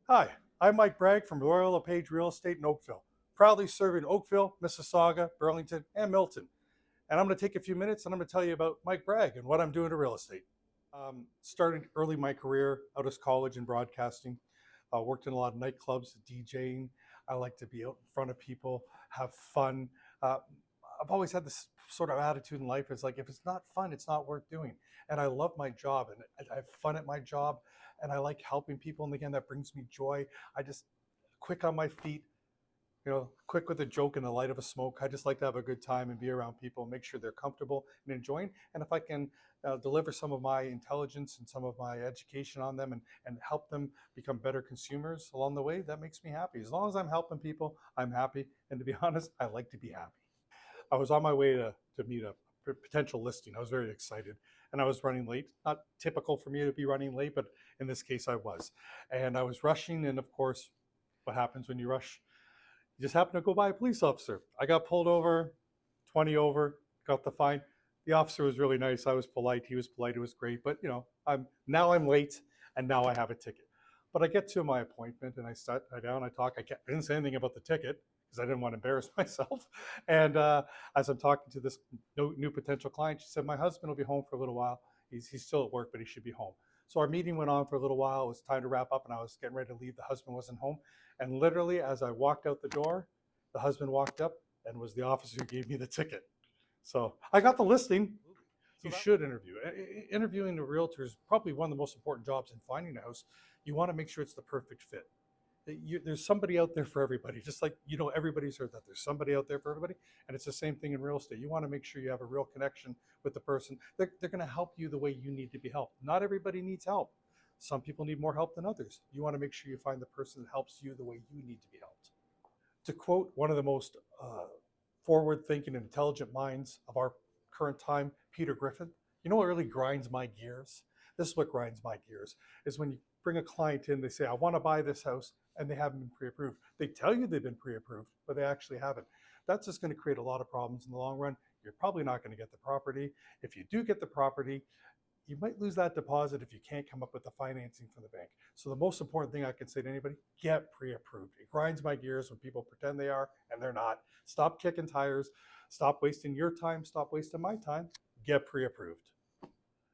Hi, I'm Mike Bragg from LePage Real Estate in Oakville, proudly serving Oakville, Mississauga, Burlington, and Milton. And I'm going to take a few minutes and I'm going to tell you about Mike Bragg and what I'm doing to real estate. Started early my career out of college in broadcasting. Worked in a lot of nightclubs, DJing. I like to be out in front of people, have fun. Uh, I've always had this sort of attitude in life. It's like, if it's not fun, it's not worth doing. And I love my job and I have fun at my job and I like helping people. And again, that brings me joy. I just quick on my feet, quick with a joke in the light of a smoke. I just like to have a good time and be around people, make sure they're comfortable and enjoying. And if I can deliver some of my intelligence and some of my education on them and help them become better consumers along the way, that makes me happy. As long as I'm helping people, I'm happy. And to be honest, I like to be happy. I was on my way to meet a potential listing. I was very excited and I was running late. Not typical for me to be running late, but in this case I was. And I was rushing. And of course, what happens when you rush? You just happen to go by a police officer. I got pulled over, 20 over, got the fine. The officer was really nice. I was polite. He was polite. It was great. But I'm late and now I have a ticket. But I get to my appointment and I sat down, I talk. I didn't say anything about the ticket because I didn't want to embarrass myself. And as I'm talking to this new potential client, she said, my husband will be home for a little while. He's still at work, but he should be home. So our meeting went on for a little while. It was time to wrap up and I was getting ready to leave. The husband wasn't home. And literally as I walked out the door, the husband walked up and was the officer who gave me the ticket. So I got the listing. You should interview. Interviewing a realtor is probably one of the most important jobs in finding a house. You want to make sure it's the perfect fit. There's somebody out there for everybody, just like everybody's heard that there's somebody out there for everybody. And it's the same thing in real estate. You want to make sure you have a real connection with the person. They're going to help you the way you need to be helped. Not everybody needs help. Some people need more help than others. You want to make sure you find the person that helps you the way you need to be helped. To quote one of the most forward thinking and intelligent minds of our current time, Peter Griffin, you know what really grinds my gears? This is what grinds my gears, is when you bring a client in, they say, I want to buy this house, and they haven't been pre-approved. They tell you they've been pre-approved, but they actually haven't. That's just going to create a lot of problems in the long run. You're probably not going to get the property. If you do get the property, you might lose that deposit if you can't come up with the financing from the bank. So the most important thing I can say to anybody, get pre-approved. It grinds my gears when people pretend they are and they're not. Stop kicking tires. Stop wasting your time. Stop wasting my time. Get pre-approved.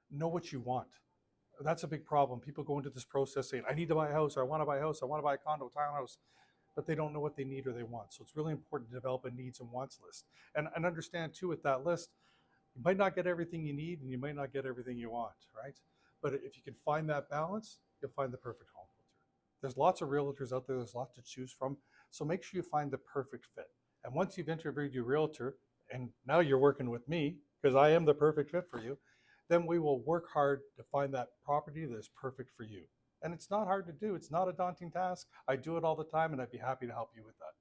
Know what you want. That's a big problem. People go into this process saying, I need to buy a house, or I want to buy a house, I want to buy a condo, townhouse, but they don't know what they need or they want. So it's really important to develop a needs and wants list. And understand too, with that list, you might not get everything you need and you might not get everything you want, right? But if you can find that balance, you'll find the perfect home realtor. There's lots of realtors out there, there's lots to choose from. So make sure you find the perfect fit. And once you've interviewed your realtor, and now you're working with me because I am the perfect fit for you, then we will work hard to find that property that is perfect for you. And it's not hard to do. It's not a daunting task. I do it all the time and I'd be happy to help you with that.